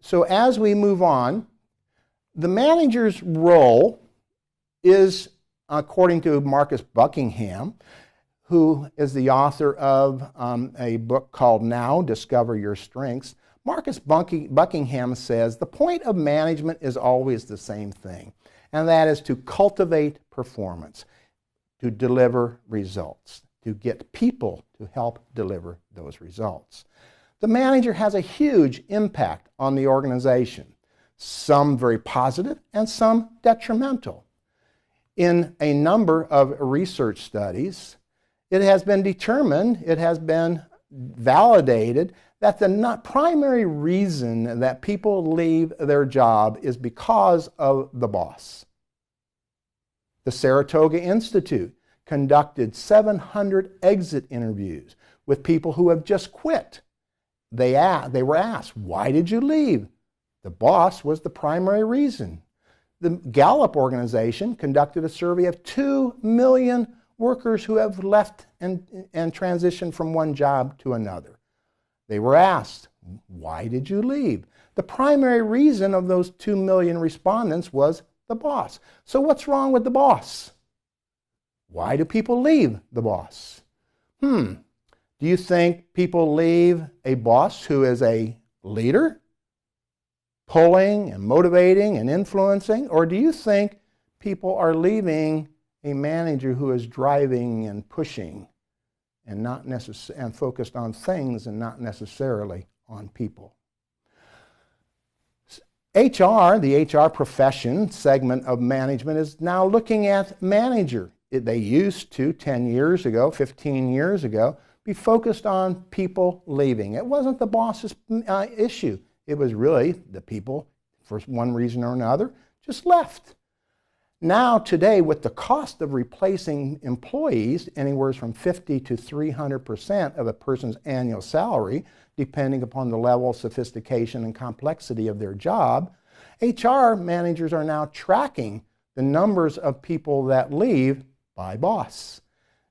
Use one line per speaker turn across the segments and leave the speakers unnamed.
So as we move on, the manager's role is, according to Marcus Buckingham, who is the author of a book called Now, Discover Your Strengths. Marcus Buckingham says, the point of management is always the same thing, and that is to cultivate performance, to deliver results, to get people to help deliver those results. The manager has a huge impact on the organization, some very positive and some detrimental. In a number of research studies, it has been determined, it has been validated that the primary reason that people leave their job is because of the boss. The Saratoga Institute conducted 700 exit interviews with people who have just quit. They were asked, why did you leave? The boss was the primary reason. The Gallup organization conducted a survey of 2 million workers who have left and transitioned from one job to another. They were asked, why did you leave? The primary reason of those 2 million respondents was the boss. So what's wrong with the boss? Why do people leave the boss? Do you think people leave a boss who is a leader, pulling and motivating and influencing? Or do you think people are leaving a manager who is driving and pushing and and focused on things and not necessarily on people? HR, the HR profession segment of management, is now looking at manager. They used to, 10 years ago, 15 years ago, be focused on people leaving. It wasn't the boss's issue. It was really the people, for one reason or another, just left. Now, today, with the cost of replacing employees, anywhere from 50 to 300% of a person's annual salary, depending upon the level of sophistication and complexity of their job, HR managers are now tracking the numbers of people that leave by boss.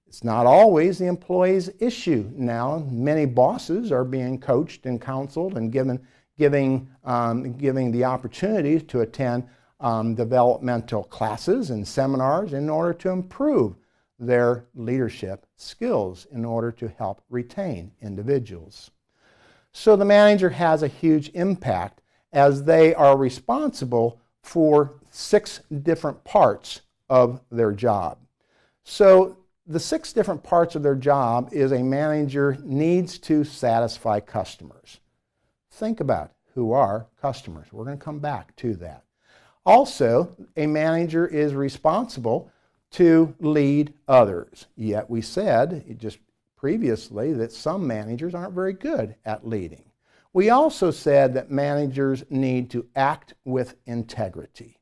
It's not always the employee's issue now. Many bosses are being coached and counseled and giving the opportunity to attend developmental classes and seminars in order to improve their leadership skills in order to help retain individuals. So the manager has a huge impact as they are responsible for 6 different parts of their job. So the 6 different parts of their job is a manager needs to satisfy customers. Think about who are customers. We're going to come back to that. Also, a manager is responsible to lead others. Yet we said just previously that some managers aren't very good at leading. We also said that managers need to act with integrity.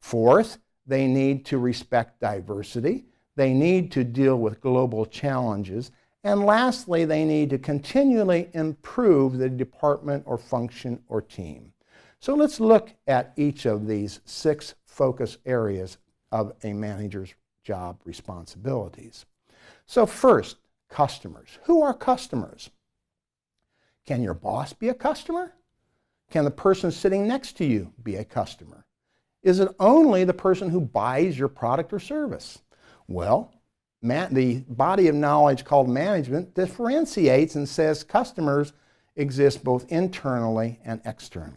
Fourth, they need to respect diversity. They need to deal with global challenges. And lastly, they need to continually improve the department or function or team. So let's look at each of these 6 focus areas of a manager's job responsibilities. So first, customers. Who are customers? Can your boss be a customer? Can the person sitting next to you be a customer? Is it only the person who buys your product or service? Well, the body of knowledge called management differentiates and says customers exist both internally and externally.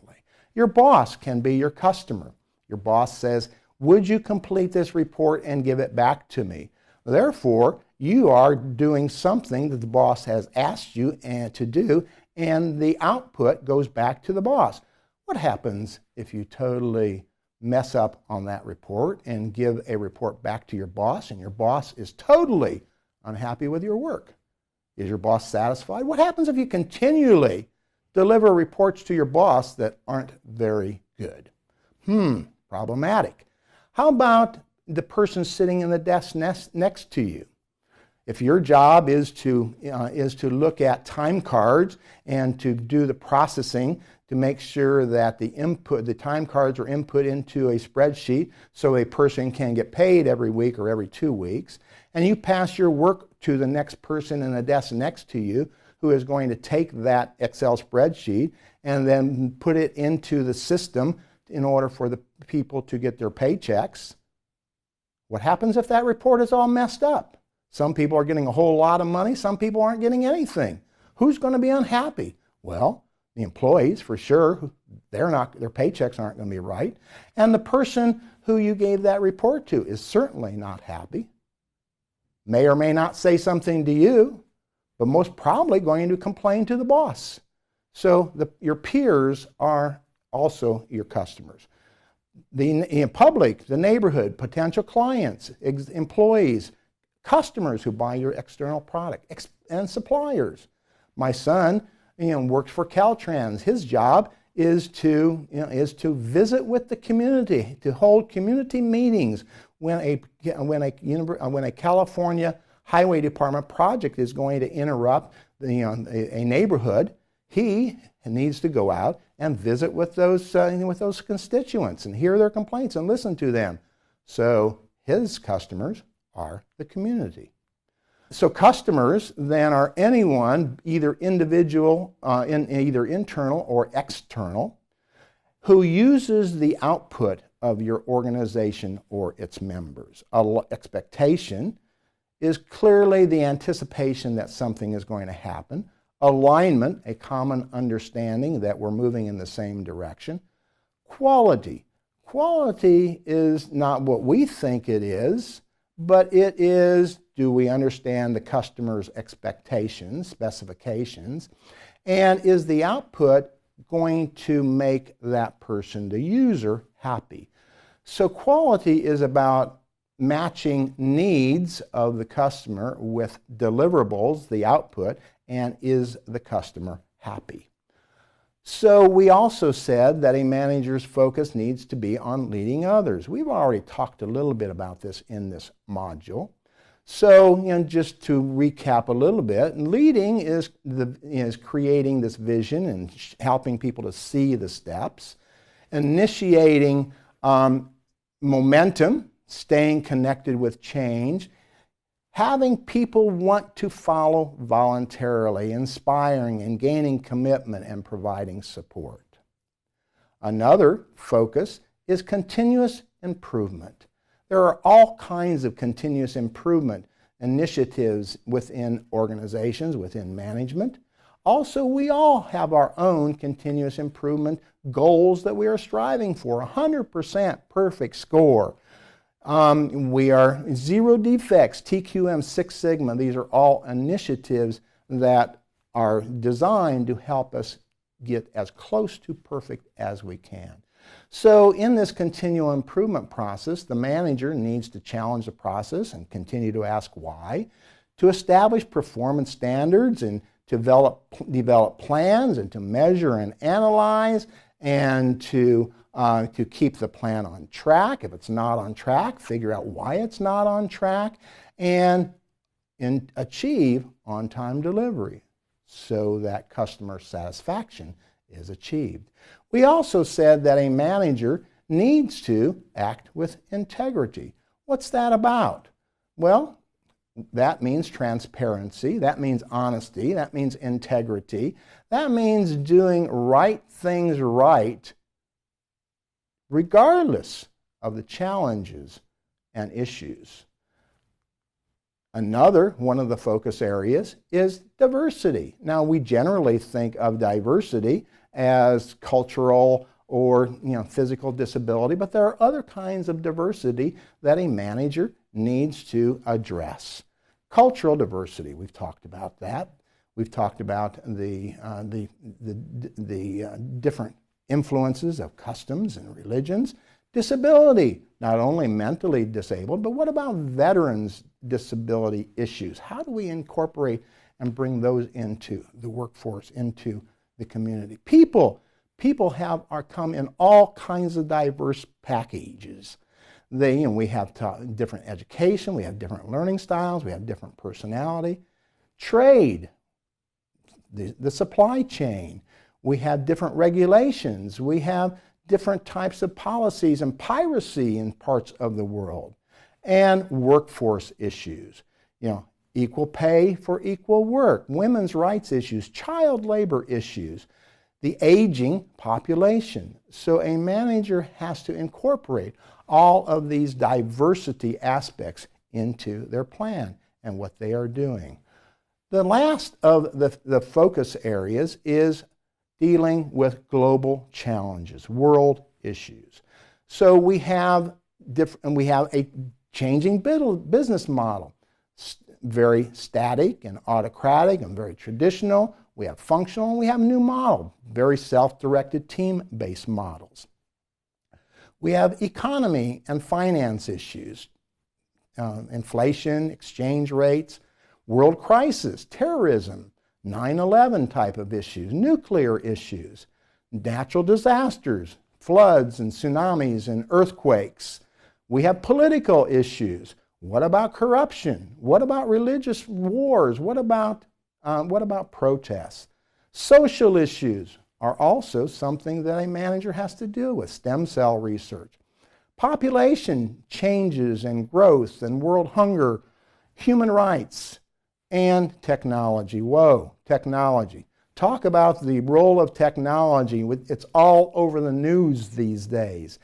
Your boss can be your customer. Your boss says, would you complete this report and give it back to me? Therefore, you are doing something that the boss has asked you to do, and the output goes back to the boss. What happens if you totally mess up on that report and give a report back to your boss, and your boss is totally unhappy with your work? Is your boss satisfied? What happens if you continually deliver reports to your boss that aren't very good? Problematic. How about the person sitting in the desk next to you? If your job is to look at time cards and to do the processing to make sure that the time cards are input into a spreadsheet so a person can get paid every week or every 2 weeks, and you pass your work to the next person in the desk next to you who is going to take that Excel spreadsheet and then put it into the system in order for the people to get their paychecks. What happens if that report is all messed up? Some people are getting a whole lot of money, some people aren't getting anything. Who's going to be unhappy? Well, the employees, for sure, their paychecks aren't going to be right. And the person who you gave that report to is certainly not happy. May or may not say something to you, but most probably going to complain to the boss. So your peers are also your customers. The public, the neighborhood, potential clients, employees, customers who buy your external product, and suppliers. My son, works for Caltrans. His job is to visit with the community, to hold community meetings when a California Highway Department project is going to interrupt a neighborhood. He needs to go out and visit with those constituents and hear their complaints and listen to them. So his customers are the community. So customers then are anyone, either individual, either internal or external, who uses the output of your organization or its members. Expectation is clearly the anticipation that something is going to happen. Alignment, a common understanding that we're moving in the same direction. Quality. Quality is not what we think it is, but it is, do we understand the customer's expectations, specifications, and is the output going to make that person, the user, happy? So quality is about matching needs of the customer with deliverables, the output, and is the customer happy? So we also said that a manager's focus needs to be on leading others. We've already talked a little bit about this in this module. So, just to recap a little bit, leading is creating this vision and helping people to see the steps, initiating momentum, staying connected with change, having people want to follow voluntarily, inspiring and gaining commitment and providing support. Another focus is continuous improvement. There are all kinds of continuous improvement initiatives within organizations, within management. Also, we all have our own continuous improvement goals that we are striving for. 100% perfect score. We are zero defects, TQM, Six Sigma. These are all initiatives that are designed to help us get as close to perfect as we can. So in this continual improvement process, the manager needs to challenge the process and continue to ask why, to establish performance standards and to develop plans and to measure and analyze and to keep the plan on track. If it's not on track, figure out why it's not on track, and achieve on-time delivery so that customer satisfaction is achieved. We also said that a manager needs to act with integrity. What's that about? Well, that means transparency, that means honesty, that means integrity, that means doing right things right regardless of the challenges and issues. Another one of the focus areas is diversity. Now, we generally think of diversity as cultural or physical disability, but there are other kinds of diversity that a manager needs to address. Cultural diversity, we've talked about that. We've talked about the different influences of customs and religions. Disability, not only mentally disabled, but what about veterans' disability issues? How do we incorporate and bring those into the workforce, into the community? People come in all kinds of diverse packages. We have different education, we have different learning styles, we have different personality. Trade, the supply chain, we have different regulations, we have different types of policies and piracy in parts of the world, and workforce issues. equal pay for equal work, women's rights issues, child labor issues, the aging population. So a manager has to incorporate all of these diversity aspects into their plan and what they are doing. The last of the focus areas is dealing with global challenges, world issues. So we have a changing business model, very static and autocratic and very traditional. We have functional, and we have a new model, very self-directed team-based models. We have economy and finance issues, inflation, exchange rates, world crisis, terrorism, 9/11 type of issues, nuclear issues, natural disasters, floods and tsunamis and earthquakes. We have political issues. What about corruption? What about religious wars? What about protests? Social issues are also something that a manager has to deal with. Stem cell research. Population changes and growth and world hunger, human rights, and technology. Whoa, technology. Talk about the role of technology. It's all over the news these days.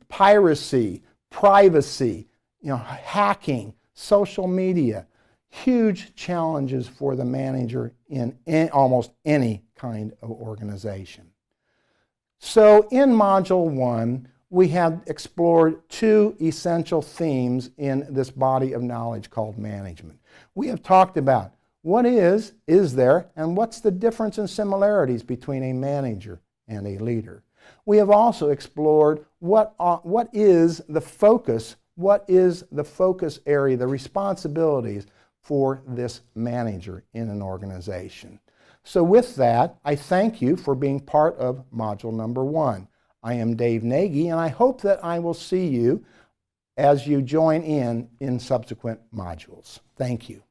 Piracy, privacy, hacking, social media. Huge challenges for the manager in almost any kind of organization. So in Module 1, we have explored two essential themes in this body of knowledge called management. We have talked about what is there, and what's the difference and similarities between a manager and a leader. We have also explored what is the focus area, the responsibilities for this manager in an organization. So with that, I thank you for being part of Module number 1. I am Dave Nagy, and I hope that I will see you as you join in subsequent modules. Thank you.